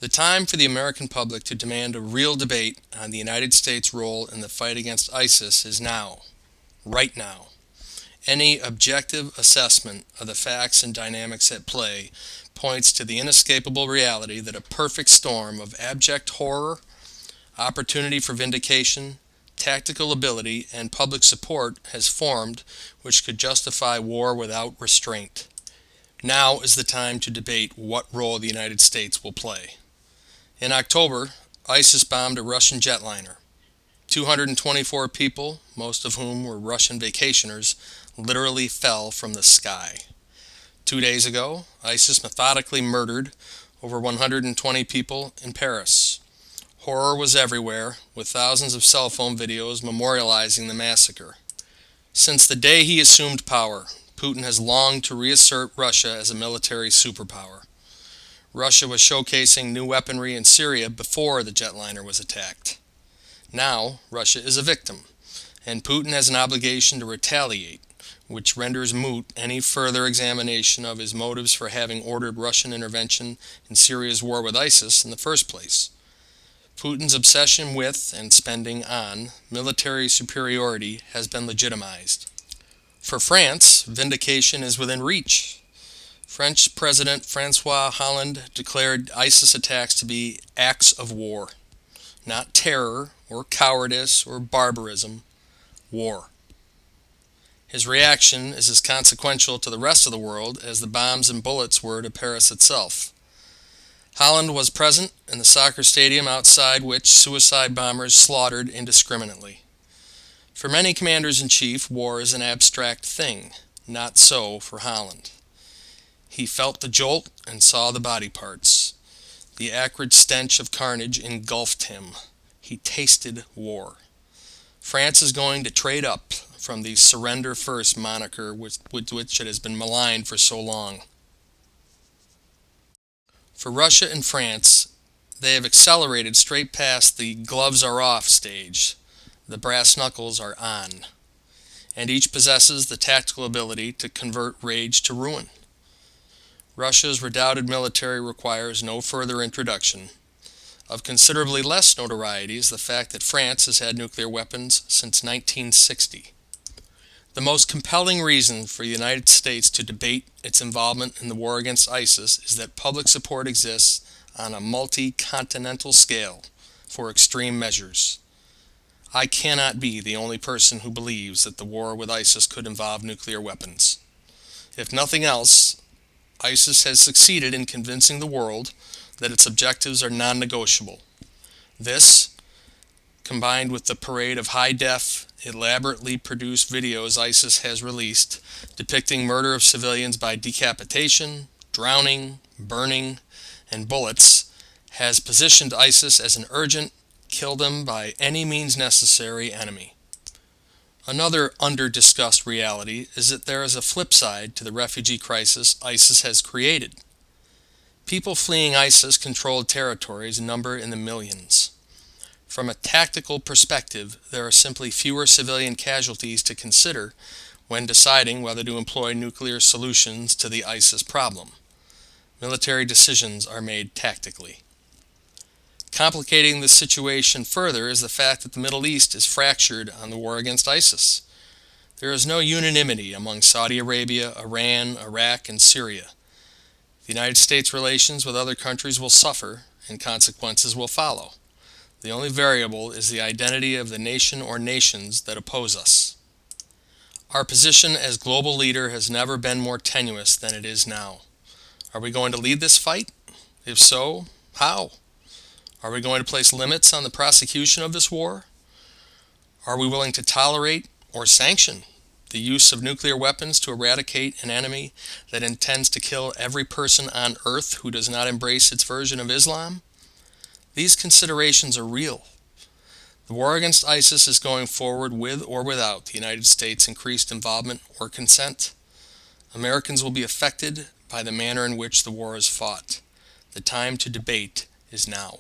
The time for the American public to demand a real debate on the United States' role in the fight against ISIS is now, right now. Any objective assessment of the facts and dynamics at play points to the inescapable reality that a perfect storm of abject horror, opportunity for vindication, tactical ability, and public support has formed which could justify war without restraint. Now is the time to debate what role the United States will play. In October, ISIS bombed a Russian jetliner. 224 people, most of whom were Russian vacationers, literally fell from the sky. 2 days ago, ISIS methodically murdered over 120 people in Paris. Horror was everywhere, with thousands of cell phone videos memorializing the massacre. Since the day he assumed power, Putin has longed to reassert Russia as a military superpower. Russia was showcasing new weaponry in Syria before the jetliner was attacked. Now, Russia is a victim, and Putin has an obligation to retaliate, which renders moot any further examination of his motives for having ordered Russian intervention in Syria's war with ISIS in the first place. Putin's obsession with and spending on military superiority has been legitimized. For France, vindication is within reach. French President François Hollande declared ISIS attacks to be acts of war, not terror or cowardice or barbarism, war. His reaction is as consequential to the rest of the world as the bombs and bullets were to Paris itself. Hollande was present in the soccer stadium outside which suicide bombers slaughtered indiscriminately. For many commanders-in-chief, war is an abstract thing. Not so for Hollande. He felt the jolt and saw the body parts. The acrid stench of carnage engulfed him. He tasted war. France is going to trade up from the surrender first moniker with which it has been maligned for so long. For Russia and France, they have accelerated straight past the gloves are off stage. The brass knuckles are on. And each possesses the tactical ability to convert rage to ruin. Russia's redoubted military requires no further introduction. Of considerably less notoriety is the fact that France has had nuclear weapons since 1960. The most compelling reason for the United States to debate its involvement in the war against ISIS is that public support exists on a multi-continental scale for extreme measures. I cannot be the only person who believes that the war with ISIS could involve nuclear weapons. If nothing else, ISIS has succeeded in convincing the world that its objectives are non-negotiable. This, combined with the parade of high-def, elaborately produced videos ISIS has released depicting murder of civilians by decapitation, drowning, burning, and bullets, has positioned ISIS as an urgent, kill them by any means necessary enemy. Another under-discussed reality is that there is a flip side to the refugee crisis ISIS has created. People fleeing ISIS-controlled territories number in the millions. From a tactical perspective, there are simply fewer civilian casualties to consider when deciding whether to employ nuclear solutions to the ISIS problem. Military decisions are made tactically. Complicating the situation further is the fact that the Middle East is fractured on the war against ISIS. There is no unanimity among Saudi Arabia, Iran, Iraq, and Syria. The United States' relations with other countries will suffer, and consequences will follow. The only variable is the identity of the nation or nations that oppose us. Our position as global leader has never been more tenuous than it is now. Are we going to lead this fight? If so, how? Are we going to place limits on the prosecution of this war? Are we willing to tolerate or sanction the use of nuclear weapons to eradicate an enemy that intends to kill every person on earth who does not embrace its version of Islam? These considerations are real. The war against ISIS is going forward with or without the United States' increased involvement or consent. Americans will be affected by the manner in which the war is fought. The time to debate is now.